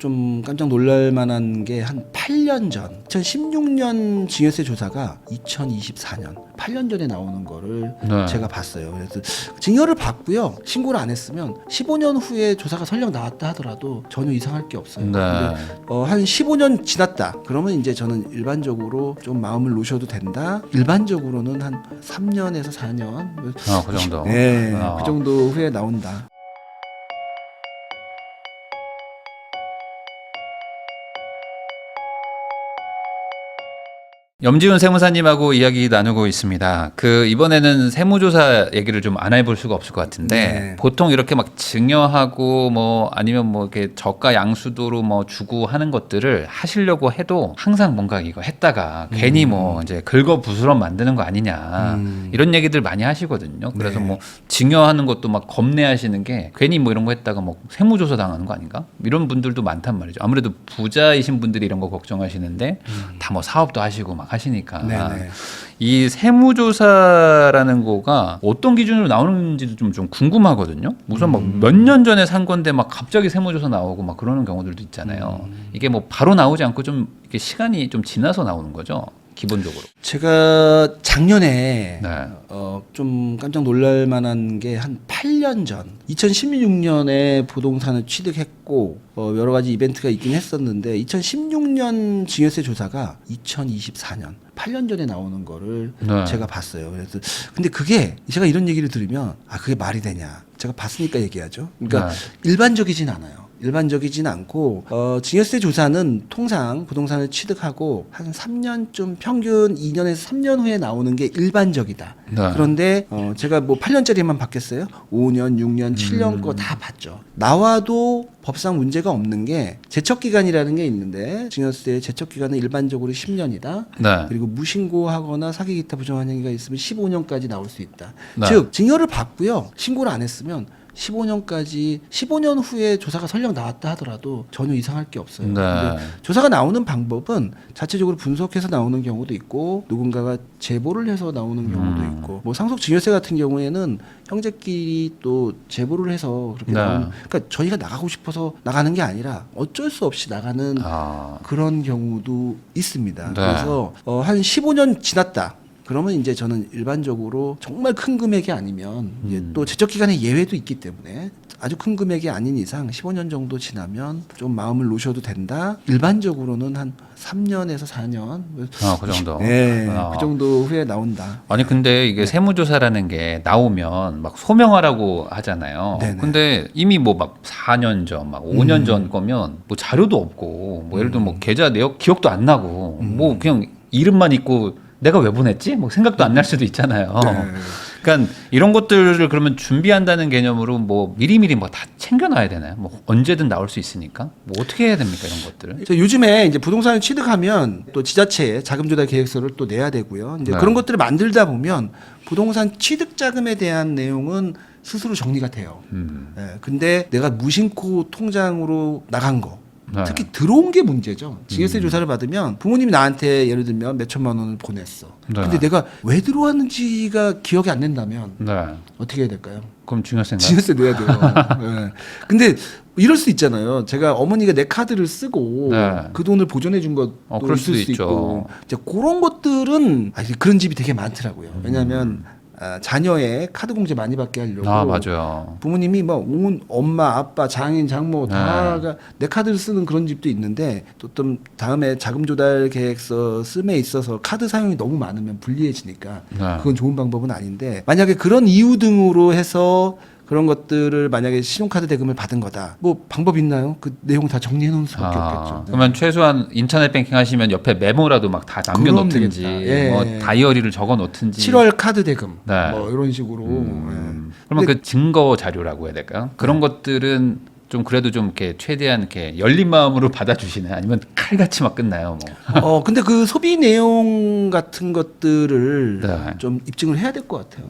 좀 깜짝 놀랄 만한 게 한 8년 전 2016년 증여세 조사가 2024년 8년 전에 나오는 거를 네. 제가 봤어요. 그래서 증여를 받고요. 신고를 안 했으면 15년 후에 조사가 설령 나왔다 하더라도 전혀 이상할 게 없어요. 네. 근데 한 15년 지났다. 그러면 이제 저는 일반적으로 좀 마음을 놓으셔도 된다. 일반적으로는 한 3년에서 4년. 그 정도. 네, 그 정도 후에 나온다. 염지훈 세무사님하고 이야기 나누고 있습니다. 이번에는 세무조사 얘기를 좀 안 해볼 수가 없을 것 같은데 네. 보통 이렇게 막 증여하고 뭐 아니면 뭐 이렇게 저가 양수도로 뭐 주고 하는 것들을 하시려고 해도 항상 뭔가 이거 했다가 괜히 뭐 이제 긁어부스럼 만드는 거 아니냐 이런 얘기들 많이 하시거든요. 그래서 네. 뭐 증여하는 것도 막 겁내하시는 게 괜히 뭐 이런 거 했다가 뭐 세무조사 당하는 거 아닌가? 이런 분들도 많단 말이죠. 아무래도 부자이신 분들이 이런 거 걱정하시는데 다 뭐 사업도 하시고 막 하시니까 네네. 이 세무조사라는 거가 어떤 기준으로 나오는지도 좀 궁금하거든요. 우선 막 몇 년 전에 산 건데 막 갑자기 세무조사 나오고 막 그러는 경우들도 있잖아요. 이게 뭐 바로 나오지 않고 좀 이렇게 시간이 좀 지나서 나오는 거죠. 기본적으로. 제가 작년에 네. 좀 깜짝 놀랄 만한 게 한 8년 전 2016년에 부동산을 취득했고 여러 가지 이벤트가 있긴 했었는데 2016년 증여세 조사가 2024년 8년 전에 나오는 거를 네. 제가 봤어요. 그래서 근데 그게 제가 이런 얘기를 들으면 그게 말이 되냐? 제가 봤으니까 얘기하죠. 그러니까 네. 일반적이진 않아요. 일반적이진 않고 증여세 조사는 통상 부동산을 취득하고 한 3년쯤 평균 2년에서 3년 후에 나오는 게 일반적이다. 네. 그런데 제가 뭐 8년짜리만 받겠어요? 5년, 6년, 7년 거 다 봤죠. 나와도 법상 문제가 없는 게 제척 기간이라는 게 있는데 증여세의 제척 기간은 일반적으로 10년이다. 네. 그리고 무신고하거나 사기 기타 부정한 행위가 있으면 15년까지 나올 수 있다. 네. 즉 증여를 받고요. 신고를 안 했으면 15년까지 15년 후에 조사가 설령 나왔다 하더라도 전혀 이상할 게 없어요. 네. 근데 조사가 나오는 방법은 자체적으로 분석해서 나오는 경우도 있고 누군가가 제보를 해서 나오는 경우도 있고 뭐 상속 증여세 같은 경우에는 형제끼리 또 제보를 해서 그렇게 네. 나오는 그러니까 저희가 나가고 싶어서 나가는 게 아니라 어쩔 수 없이 나가는 그런 경우도 있습니다. 네. 그래서 한 15년 지났다. 그러면 이제 저는 일반적으로 정말 큰 금액이 아니면 이제 또 제척 기간에 예외도 있기 때문에 아주 큰 금액이 아닌 이상 15년 정도 지나면 좀 마음을 놓으셔도 된다. 일반적으로는 한 3년에서 4년. 그 정도. 네, 그 정도 후에 나온다. 아니 근데 이게 세무조사라는 게 나오면 막 소명하라고 하잖아요. 네네. 근데 이미 뭐 막 4년 전, 막 5년 전 거면 뭐 자료도 없고 뭐 예를 들어 뭐 계좌 내역 기억도 안 나고 뭐 그냥 이름만 있고 내가 왜 보냈지? 뭐 생각도 안 날 수도 있잖아요. 네. 그러니까 이런 것들을 그러면 준비한다는 개념으로 뭐 미리미리 뭐 다 챙겨놔야 되나요? 뭐 언제든 나올 수 있으니까 뭐 어떻게 해야 됩니까 이런 것들을? 요즘에 이제 부동산을 취득하면 또 지자체에 자금 조달 계획서를 또 내야 되고요. 이제 네. 그런 것들을 만들다 보면 부동산 취득 자금에 대한 내용은 스스로 정리가 돼요. 네, 근데 내가 무신고 통장으로 나간 거 네. 특히 들어온 게 문제죠. 증여세 조사를 받으면 부모님이 나한테 예를 들면 몇 천만 원을 보냈어. 네. 근데 내가 왜 들어왔는지가 기억이 안 난다면 네. 어떻게 해야 될까요? 그럼 중요한가요? 증여세 내야 돼요. 네. 근데 이럴 수 있잖아요. 제가 어머니가 내 카드를 쓰고 네. 그 돈을 보존해 준 것도 그럴 있을 수도 수 있죠. 있고 이제 그런 것들은 그런 집이 되게 많더라고요. 왜냐하면 자녀의 카드 공제 많이 받게 하려고 맞아요. 부모님이 뭐 온 엄마, 아빠, 장인, 장모 다가 내 카드를 쓰는 그런 집도 있는데 또 다음에 자금 조달 계획서 씀에 있어서 카드 사용이 너무 많으면 불리해지니까 네. 그건 좋은 방법은 아닌데 만약에 그런 이유 등으로 해서 그런 것들을 만약에 신용카드 대금을 받은 거다. 뭐 방법 있나요? 그 내용 다 정리해 놓을 수밖에 없겠죠. 그러면 최소한 인터넷 뱅킹 하시면 옆에 메모라도 막 다 남겨 그럼 놓든지 되겠다. 예. 뭐 다이어리를 적어 놓든지 7월 카드 대금 네. 뭐 이런 식으로. 그러면 그 증거 자료라고 해야 될까요? 그런 것들은 좀 그래도 좀 이렇게 최대한 이렇게 열린 마음으로 받아주시나요? 아니면 칼같이 막 끝나요? 뭐. 근데 그 소비 내용 같은 것들을 네. 좀 입증을 해야 될 것 같아요.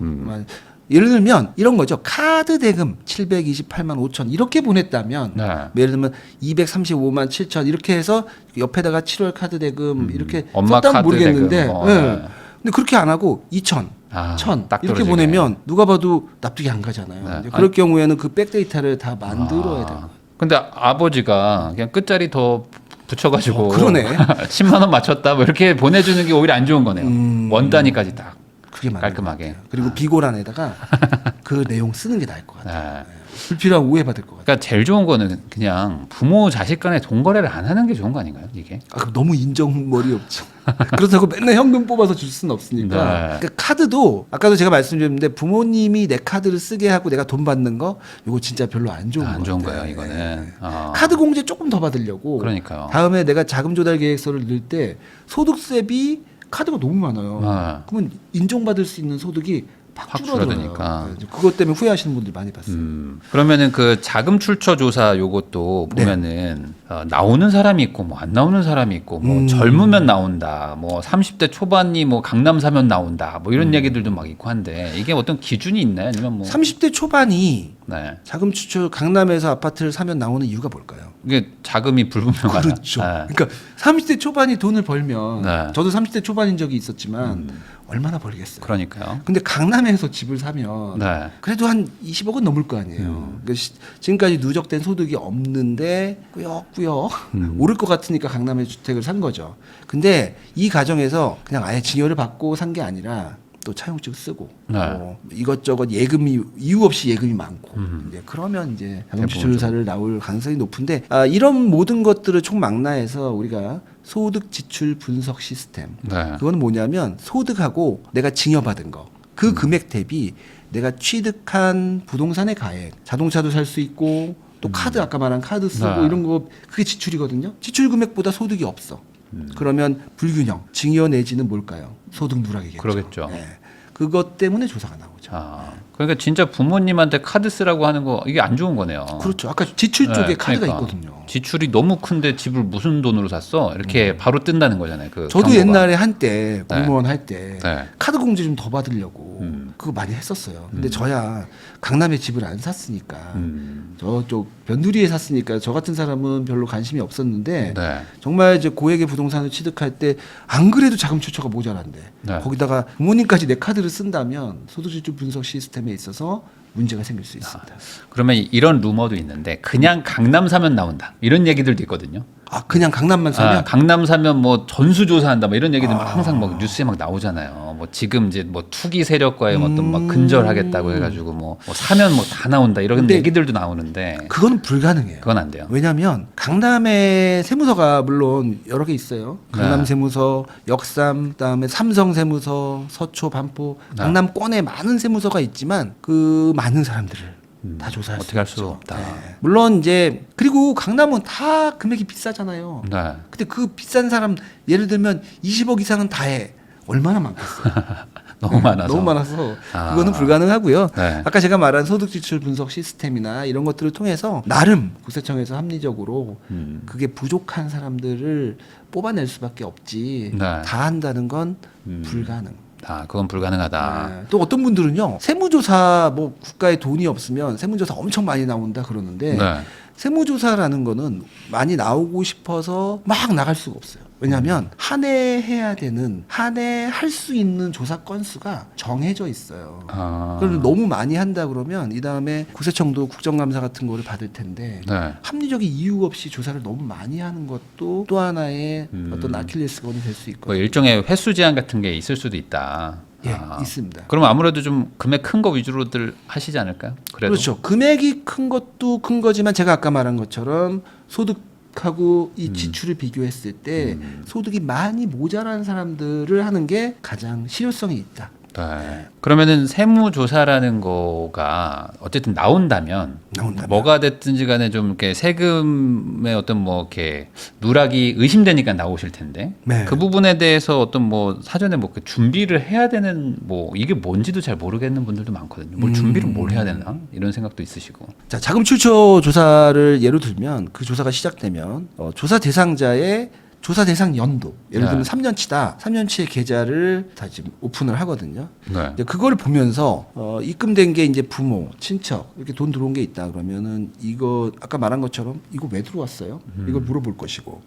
예를 들면 이런 거죠. 카드 대금 728만 5천 이렇게 보냈다면 네. 예를 들면 235만 7천 이렇게 해서 옆에다가 7월 카드 대금 이렇게 엄마 썼다면 카드 모르겠는데 대금. 네. 네. 근데 그렇게 안 하고 2천 1,000 딱 이렇게 떨어지네. 보내면 누가 봐도 납득이 안 가잖아요. 네. 이제 그럴 경우에는 그 백데이터를 다 만들어야 돼요. 근데 아버지가 그냥 끝자리 더 붙여가지고 그러네. 10만 원 맞췄다 뭐 이렇게 보내주는 게 오히려 안 좋은 거네요. 원 단위까지 딱 그게 맞는 깔끔하게. 것 같아요. 그리고 비고란에다가 그 내용 쓰는 게 나을 것 같아요. 네. 불필요한 오해받을 것 같아요. 그러니까 제일 좋은 거는 그냥 부모 자식 간에 돈 거래를 안 하는 게 좋은 거 아닌가요? 이게 그럼 너무 인정머리 없지. 그렇다고 맨날 현금 뽑아서 줄 수는 없으니까. 네. 그러니까 카드도 아까도 제가 말씀드렸는데 부모님이 내 카드를 쓰게 하고 내가 돈 받는 거 이거 진짜 별로 안 좋은 안 것 좋은 같아요. 거예요, 이거는. 카드 공제 조금 더 받으려고. 그러니까요. 다음에 내가 자금 조달 계획서를 넣을 때 소득세 대비 카드가 너무 많아요. 네. 그러면 인정받을 수 있는 소득이 확 확 줄어들어요. 줄어드니까. 네, 그것 때문에 후회하시는 분들 많이 봤어요. 그러면은 그 자금 출처 조사 요것도 보면은 나오는 사람이 있고 뭐 안 나오는 사람이 있고 뭐 젊으면 나온다 뭐 30대 초반이 뭐 강남 사면 나온다 뭐 이런 얘기들도 막 있고 한데 이게 어떤 기준이 있나요? 아니면 뭐 30대 초반이 네. 자금 추출 강남에서 아파트를 사면 나오는 이유가 뭘까요? 이게 자금이 불분명하다. 그렇죠. 네. 그러니까 30대 초반이 돈을 벌면 네. 저도 30대 초반인 적이 있었지만 얼마나 벌겠어요. 그러니까요. 근데 강남에서 집을 사면 네. 그래도 한 20억은 넘을 거 아니에요. 그러니까 지금까지 누적된 소득이 없는데 꾸역꾸역 오를 것 같으니까 강남에 주택을 산 거죠. 근데 이 가정에서 그냥 아예 증여를 받고 산 게 아니라 또 차용증 쓰고 네. 이것저것 예금이 이유 없이 예금이 많고 이제 그러면 이제 자금추출사를 나올 가능성이 높은데 이런 모든 것들을 총망라해서 우리가 소득 지출 분석 시스템 네. 그거는 뭐냐면 소득하고 내가 증여받은 거 그 금액 대비 내가 취득한 부동산의 가액 자동차도 살 수 있고 또 카드 아까 말한 카드 쓰고 네. 이런 거 그게 지출이거든요. 지출 금액보다 소득이 없어. 그러면 불균형 증여 내지는 뭘까요? 소득 누락이겠죠. 그러겠죠. 네. 그것 때문에 조사가 나오죠. 그러니까 진짜 부모님한테 카드 쓰라고 하는 거 이게 안 좋은 거네요. 그렇죠. 아까 지출 쪽에 네, 카드가 그러니까. 있거든요. 지출이 너무 큰데 집을 무슨 돈으로 샀어? 이렇게 바로 뜬다는 거잖아요. 그 저도 경고가. 옛날에 한때 공무원 할 때 네. 카드 공제 좀 더 받으려고 그거 많이 했었어요. 근데 저야 강남에 집을 안 샀으니까 저쪽 변두리에 샀으니까 저 같은 사람은 별로 관심이 없었는데 네. 정말 이제 고액의 부동산을 취득할 때 안 그래도 자금 출처가 모자란데 네. 거기다가 부모님까지 내 카드를 쓴다면 소득지출 분석 시스템에 있어서 문제가 생길 수 있습니다. 그러면 이런 루머도 있는데 그냥 강남 사면 나온다. 이런 얘기들도 있거든요. 그냥 강남만 사면 강남 사면 뭐 전수조사한다. 뭐 이런 얘기들 막 항상 막 뉴스에 막 나오잖아요. 뭐 지금 이제 뭐 투기 세력과의 어떤 막 근절하겠다고 해가지고 뭐 사면 뭐 다 나온다. 이런 근데 얘기들도 나오는데 그건 불가능해요. 그건 안 돼요. 왜냐하면 강남에 세무서가 물론 여러 개 있어요. 강남 네. 세무서, 역삼, 그다음에 삼성 세무서, 서초, 반포, 네. 강남권에 많은 세무서가 있지만 그 많은 사람들을 다 조사할 어떻게 할 수 수가 없죠. 없다. 네. 물론 이제 그리고 강남은 다 금액이 비싸잖아요. 네. 근데 그 비싼 사람 예를 들면 20억 이상은 다 해. 얼마나 많겠어요. 너무 많아서. 너무 많아서 그거는 불가능하고요. 네. 아까 제가 말한 소득 지출 분석 시스템이나 이런 것들을 통해서 나름 국세청에서 합리적으로 그게 부족한 사람들을 뽑아낼 수밖에 없지 네. 다 한다는 건 불가능. 그건 불가능하다. 네. 또 어떤 분들은요 세무조사 뭐 국가에 돈이 없으면 세무조사 엄청 많이 나온다 그러는데 네. 세무조사라는 거는 많이 나오고 싶어서 막 나갈 수가 없어요. 왜냐하면 한 해 해야 되는 한 해 할 수 있는 조사 건수가 정해져 있어요. 그걸 너무 많이 한다 그러면 이 다음에 국세청도 국정감사 같은 거를 받을 텐데 네. 합리적인 이유 없이 조사를 너무 많이 하는 것도 또 하나의 어떤 아킬레스건이 될 수 뭐 있거든요. 일종의 횟수 제한 같은 게 있을 수도 있다. 예, 있습니다. 그럼 아무래도 좀 금액 큰 거 위주로들 하시지 않을까요? 그래도. 그렇죠. 금액이 큰 것도 큰 거지만 제가 아까 말한 것처럼 소득하고 이 지출을 비교했을 때 소득이 많이 모자란 사람들을 하는 게 가장 실효성이 있다. 네. 그러면은 세무조사라는 거가 어쨌든 나온다면 뭐가 됐든지 간에 좀 이렇게 세금의 어떤 뭐 이렇게 누락이 의심되니까 나오실 텐데 네. 그 부분에 대해서 어떤 뭐 사전에 뭐 준비를 해야 되는 뭐 이게 뭔지도 잘 모르겠는 분들도 많거든요. 뭘 준비를 뭘 해야 되나 이런 생각도 있으시고. 자, 자금 출처 조사를 예로 들면 그 조사가 시작되면 조사 대상자의 조사 대상 연도 예를 들면 네. 3년치다. 3년치의 계좌를 다 지금 오픈을 하거든요. 네. 이제 그걸 보면서 입금된 게 이제 부모, 친척 이렇게 돈 들어온 게 있다 그러면은 이거 아까 말한 것처럼 이거 왜 들어왔어요? 이걸 물어볼 것이고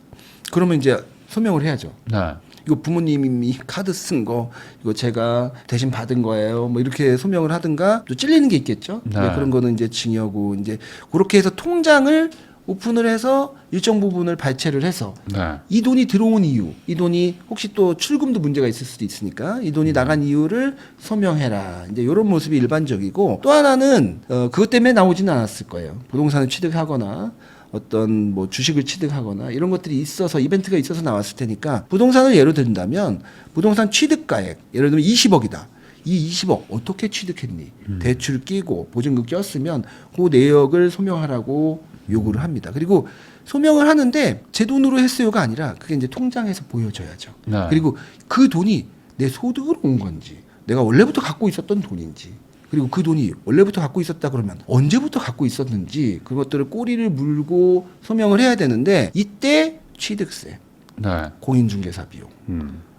그러면 이제 소명을 해야죠. 네. 이거 부모님이 카드 쓴 거 이거 제가 대신 받은 거예요. 뭐 이렇게 소명을 하든가 또 찔리는 게 있겠죠. 네. 그런 거는 이제 증여고 이제 그렇게 해서 통장을 오픈을 해서 일정 부분을 발췌를 해서 네. 이 돈이 들어온 이유, 이 돈이 혹시 또 출금도 문제가 있을 수도 있으니까 이 돈이 나간 이유를 소명해라. 이제 이런 모습이 일반적이고, 또 하나는 그것 때문에 나오지는 않았을 거예요. 부동산을 취득하거나 어떤 뭐 주식을 취득하거나 이런 것들이 있어서, 이벤트가 있어서 나왔을 테니까, 부동산을 예로 든다면 부동산 취득가액 예를 들면 20억이다. 이 20억 어떻게 취득했니? 대출 끼고 보증금 꼈으면 그 내역을 소명하라고 요구를 합니다. 그리고 소명을 하는데 제 돈으로 했어요가 아니라 그게 이제 통장에서 보여져야죠. 네. 그리고 그 돈이 내 소득으로 온 건지, 내가 원래부터 갖고 있었던 돈인지, 그리고 그 돈이 원래부터 갖고 있었다 그러면 언제부터 갖고 있었는지, 그것들을 꼬리를 물고 소명을 해야 되는데, 이때 취득세, 네. 공인중개사 비용,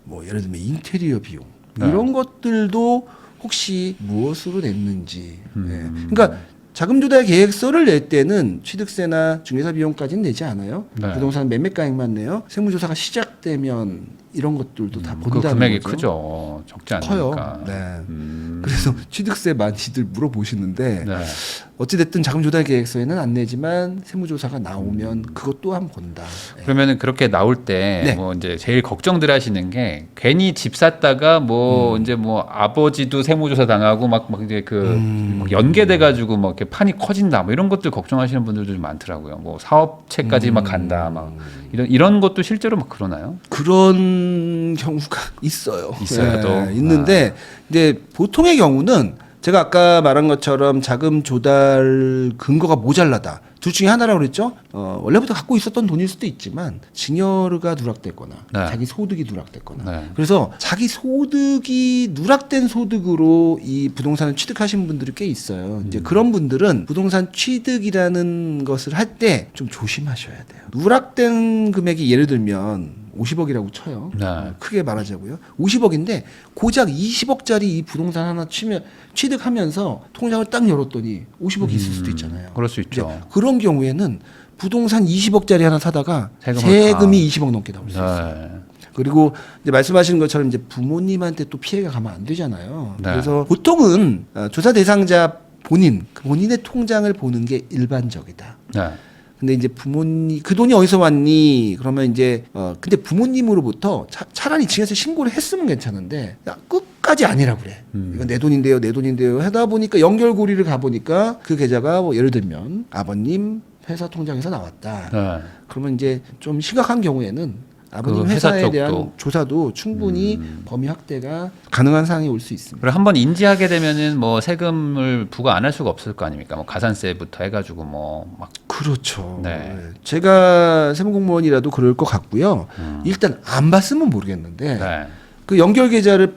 뭐 예를 들면 인테리어 비용, 네. 이런 것들도 혹시 무엇으로 냈는지. 예. 그러니까 자금 조달 계획서를 낼 때는 취득세나 중개사 비용까지는 내지 않아요. 네. 부동산 매매가액만 내요. 세무조사가 시작되면 이런 것들도 다 그 본다는 금액이 거죠. 크죠. 적지 커요. 않으니까. 네. 그래서 취득세 많이들 물어보시는데, 네. 어찌됐든 자금 조달 계획서에는 안 내지만 세무조사가 나오면 그것 또한 본다. 예. 그러면은 그렇게 나올 때 네. 뭐 이제 제일 걱정들 하시는 게, 괜히 집 샀다가 뭐 이제 뭐 아버지도 세무조사 당하고 막 이제 막 연계돼 가지고 막 이렇게 판이 커진다, 뭐 이런 것들 걱정하시는 분들도 좀 많더라고요. 뭐 사업체까지 막 간다, 막 이런 것도 실제로 막 그러나요? 그런 경우가 있어요. 있어요, 또? 있는데, 이제 보통의 경우는 제가 아까 말한 것처럼 자금 조달 근거가 모자라다. 둘 중에 하나라고 그랬죠. 원래부터 갖고 있었던 돈일 수도 있지만 증여가 누락됐거나 네. 자기 소득이 누락됐거나. 네. 그래서 자기 소득이 누락된 소득으로 이 부동산을 취득하신 분들이 꽤 있어요. 이제 그런 분들은 부동산 취득이라는 것을 할 때 좀 조심하셔야 돼요. 누락된 금액이 예를 들면 50억이라고 쳐요. 네. 크게 말하자고요. 50억인데 고작 20억짜리 이 부동산 하나 취득하면서 통장을 딱 열었더니 50억이 있을 수도 있잖아요. 그럴 수 있죠. 이제 그런 경우에는 부동산 20억짜리 하나 사다가 세금을 세금이 20억 넘게 나올 수 있어요. 네. 그리고 이제 말씀하신 것처럼 이제 부모님한테 또 피해가 가면 안 되잖아요. 네. 그래서 보통은 조사 대상자 본인의 통장을 보는 게 일반적이다. 네. 근데 이제 부모님 그 돈이 어디서 왔니? 그러면 이제 근데 부모님으로부터 차라리 증여세 신고를 했으면 괜찮은데, 야, 끝까지 아니라고 그래. 이건 내 돈인데요 하다 보니까 연결고리를 가 보니까 그 계좌가 뭐 예를 들면 아버님 회사 통장에서 나왔다. 네. 그러면 이제 좀 심각한 경우에는 아버님 그 회사 회사에 쪽도. 대한 조사도 충분히 범위 확대가 가능한 사항이 올 수 있습니다. 그리고 한번 인지하게 되면은 뭐 세금을 부과 안 할 수가 없을 거 아닙니까? 뭐 가산세부터 해가지고 뭐 막. 그렇죠. 네. 제가 세무공무원이라도 그럴 것 같고요. 일단 안 봤으면 모르겠는데, 네. 그 연결 계좌를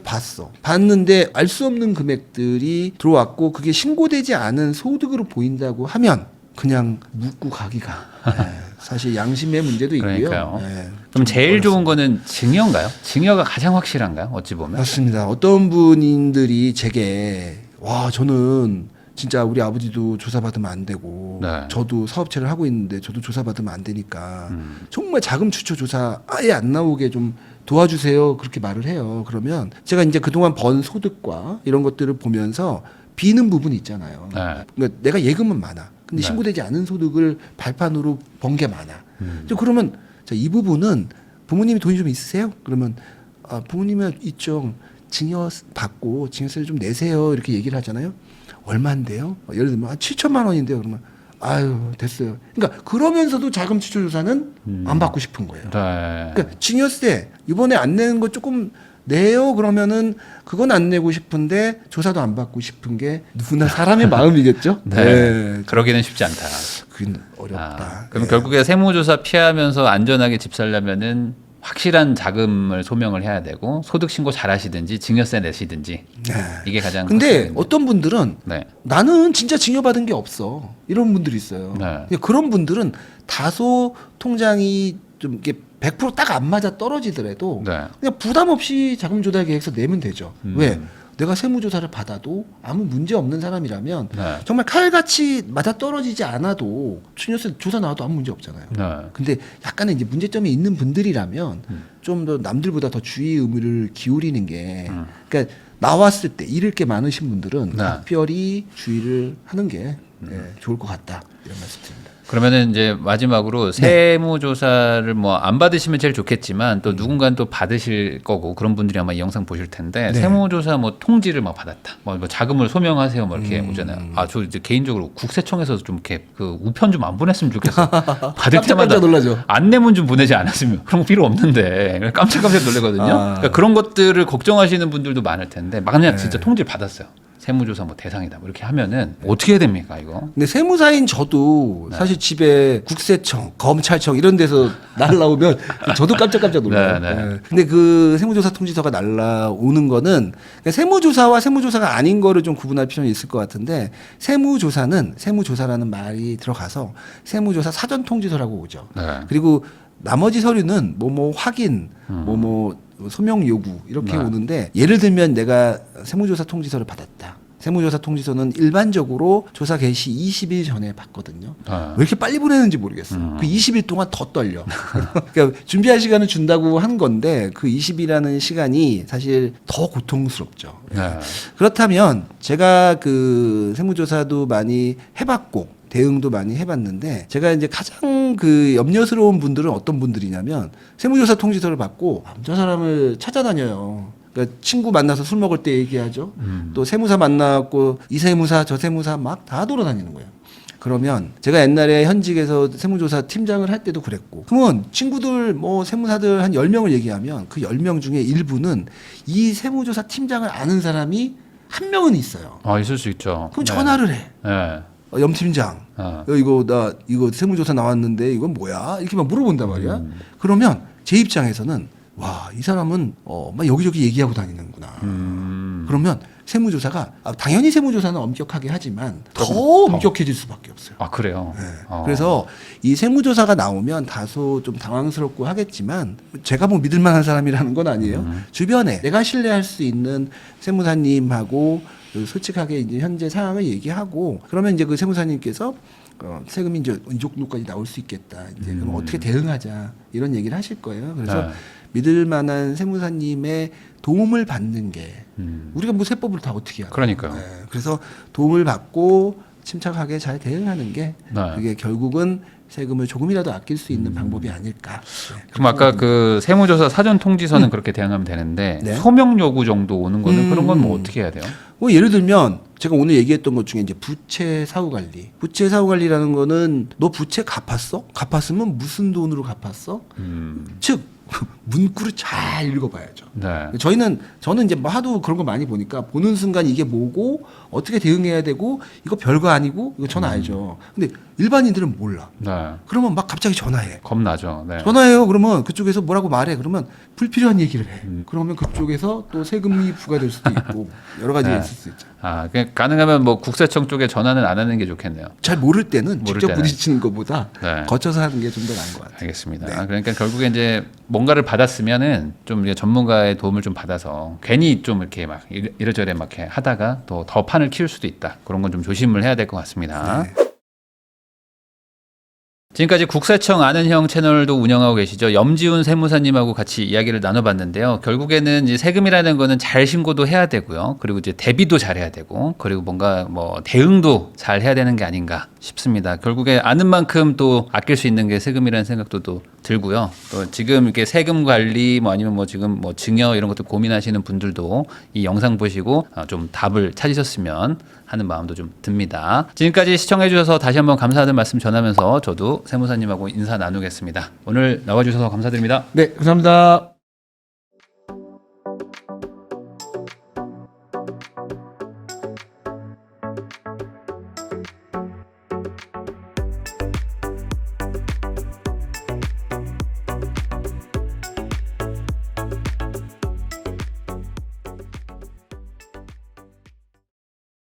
봤는데 알 수 없는 금액들이 들어왔고 그게 신고되지 않은 소득으로 보인다고 하면 그냥 묻고 가기가 사실 양심의 문제도 있고요. 그러니까요. 네, 그럼 좀 제일 좋은 어렵습니다. 거는 증여인가요? 증여가 가장 확실한가요? 어찌 보면. 맞습니다. 어떤 분들이 제게 저는 진짜 우리 아버지도 조사받으면 안 되고, 네. 저도 사업체를 하고 있는데 저도 조사받으면 안 되니까 정말 자금 추초 조사 아예 안 나오게 좀 도와주세요. 그렇게 말을 해요. 그러면 제가 이제 그동안 번 소득과 이런 것들을 보면서 비는 부분이 있잖아요. 네. 그러니까 내가 예금은 많아. 근데 네. 신고되지 않은 소득을 발판으로 번 게 많아. 그러면 이 부분은 부모님이 돈이 좀 있으세요? 그러면 부모님은 있죠. 증여 받고 증여세를 좀 내세요. 이렇게 얘기를 하잖아요. 얼마인데요? 예를 들면 7천만 원인데요. 그러면 아유 됐어요. 그러니까 그러면서도 자금 추초 조사는 안 받고 싶은 거예요. 네. 그러니까 증여세 이번에 안 내는 거 조금 내요. 그러면은 그건 안 내고 싶은데 조사도 안 받고 싶은 게 누구나 사람의 마음이겠죠. 네. 그러기는 쉽지 않다. 그게 어렵다. 그럼 네. 결국에 세무조사 피하면서 안전하게 집 살려면은 확실한 자금을 소명을 해야 되고, 소득 신고 잘 하시든지 증여세 내시든지, 네. 이게 가장. 근데 확실한 어떤 분들은 네. 나는 진짜 증여받은 게 없어. 이런 분들이 있어요. 네. 근데 그런 분들은 다소 통장이 좀 이렇게 100% 딱 안 맞아 떨어지더라도 네. 그냥 부담 없이 자금 조달 계획서 내면 되죠. 왜? 내가 세무조사를 받아도 아무 문제 없는 사람이라면 네. 정말 칼같이 맞아 떨어지지 않아도 증여세 조사 나와도 아무 문제 없잖아요. 네. 근데 약간의 이제 문제점이 있는 분들이라면 좀 더 남들보다 더 주의 의무를 기울이는 게, 그러니까 나왔을 때 잃을 게 많으신 분들은 네. 각별히 주의를 하는 게 좋을 것 같다 이런 말씀드립니다. 그러면은 이제 마지막으로 세무조사를 뭐 안 받으시면 제일 좋겠지만 또 누군가는 또 받으실 거고 그런 분들이 아마 이 영상 보실 텐데 세무조사 뭐 통지를 막 받았다. 뭐 자금을 소명하세요. 뭐 이렇게 오잖아요. 아, 저 이제 개인적으로 국세청에서 좀 이렇게 그 우편 좀 안 보냈으면 좋겠어. 받을 때마다 깜짝 놀라죠. 안내문 좀 보내지 않았으면 그런 거 필요 없는데 깜짝깜짝 놀라거든요. 그러니까 그런 것들을 걱정하시는 분들도 많을 텐데 만약 진짜 통지를 받았어요. 세무조사 뭐 대상이다 뭐 이렇게 하면은 어떻게 해야 됩니까 이거? 근데 세무사인 저도 사실 집에 국세청, 검찰청 이런 데서 날라오면 저도 깜짝깜짝 놀라요. 근데 그 세무조사 통지서가 날라오는 거는 그러니까 세무조사와 세무조사가 아닌 거를 좀 구분할 필요는 있을 것 같은데 세무조사는 세무조사라는 말이 들어가서 세무조사 사전 통지서라고 오죠. 그리고 나머지 서류는 뭐뭐 확인, 뭐뭐 소명 요구 이렇게 오는데 예를 들면 내가 세무조사 통지서를 받았다. 세무조사 통지서는 일반적으로 조사 개시 20일 전에 받거든요. 왜 이렇게 빨리 보내는지 모르겠어요. 그 20일 동안 더 떨려. 그러니까 준비할 시간을 준다고 한 건데 그 20일이라는 시간이 사실 더 고통스럽죠. 그렇다면 제가 그 세무조사도 많이 해봤고 대응도 많이 해봤는데 제가 이제 가장 그 염려스러운 분들은 어떤 분들이냐면 세무조사 통지서를 받고 저 사람을 찾아다녀요. 그러니까 친구 만나서 술 먹을 때 얘기하죠. 또 세무사 만나고 이 세무사 저 세무사 막 다 돌아다니는 거예요. 그러면 제가 옛날에 현직에서 세무조사 팀장을 할 때도 그랬고 그러면 친구들 뭐 세무사들 한 10명을 얘기하면 그 10명 중에 일부는 이 세무조사 팀장을 아는 사람이 한 명은 있어요. 아, 있을 수 있죠. 그럼 전화를 해. 염 팀장, 이거 세무조사 나왔는데 이건 뭐야? 이렇게 막 물어본단 말이야. 그러면 제 입장에서는 와, 이 사람은 막 여기저기 얘기하고 다니는구나. 그러면 세무조사가 당연히 세무조사는 엄격하게 하지만 더 엄격해질 수밖에 없어요. 아, 그래요? 그래서 이 세무조사가 나오면 다소 좀 당황스럽고 하겠지만 제가 뭐 믿을 만한 사람이라는 건 아니에요. 주변에 내가 신뢰할 수 있는 세무사님하고 솔직하게 이제 현재 상황을 얘기하고 그러면 이제 그 세무사님께서 세금이 이제 이 정도까지 나올 수 있겠다. 이제 그럼 어떻게 대응하자 이런 얘기를 하실 거예요. 그래서 믿을 만한 세무사님의 도움을 받는 게 우리가 뭐 세법을 다 어떻게 알아요? 그러니까요. 그래서 도움을 받고 침착하게 잘 대응하는 게 그게 결국은 세금을 조금이라도 아낄 수 있는 방법이 아닐까. 그럼 아까 그 세무조사 사전 통지서는 그렇게 대응하면 되는데 소명 요구 정도 오는 거는 그런 건 뭐 어떻게 해야 돼요? 뭐 예를 들면 제가 오늘 얘기했던 것 중에 이제 부채 사후 관리. 부채 사후 관리라는 거는 너 부채 갚았어? 갚았으면 무슨 돈으로 갚았어? 즉 문구를 잘 읽어봐야죠. 저는 이제 뭐 하도 그런 거 많이 보니까 보는 순간 이게 뭐고 어떻게 대응해야 되고 이거 별거 아니고 이거 전 알죠. 근데 일반인들은 몰라. 그러면 막 갑자기 전화해. 겁나죠. 전화해요. 그러면 그쪽에서 뭐라고 말해. 그러면 불필요한 얘기를 해. 그러면 그쪽에서 또 세금이 부과될 수도 있고 여러 가지가 있을 수 있죠. 아, 그냥 가능하면 뭐 국세청 쪽에 전화는 안 하는 게 좋겠네요. 잘 모를 때는 직접 부딪히는 것보다 거쳐서 하는 게 좀 더 나은 것 같아요. 알겠습니다. 그러니까 결국에 이제 뭔가를 받았으면은 좀 이제 전문가의 도움을 좀 받아서 괜히 좀 이렇게 막 이래저래 막 이렇게 하다가 또 더 판을 키울 수도 있다. 그런 건 좀 조심을 해야 될 것 같습니다. 지금까지 국세청 아는 형 채널도 운영하고 계시죠. 염지훈 세무사님하고 같이 이야기를 나눠봤는데요. 결국에는 이제 세금이라는 거는 잘 신고도 해야 되고요. 그리고 이제 대비도 잘 해야 되고, 그리고 뭔가 뭐 대응도 잘 해야 되는 게 아닌가 싶습니다. 결국에 아는 만큼 또 아낄 수 있는 게 세금이라는 생각도 또 들고요. 또 지금 이렇게 세금 관리 뭐 아니면 뭐 지금 뭐 증여 이런 것도 고민하시는 분들도 이 영상 보시고 좀 답을 찾으셨으면 하는 마음도 좀 듭니다. 지금까지 시청해주셔서 다시 한번 감사하다는 말씀 전하면서 저도 세무사님하고 인사 나누겠습니다. 오늘 나와주셔서 감사드립니다. 네, 감사합니다.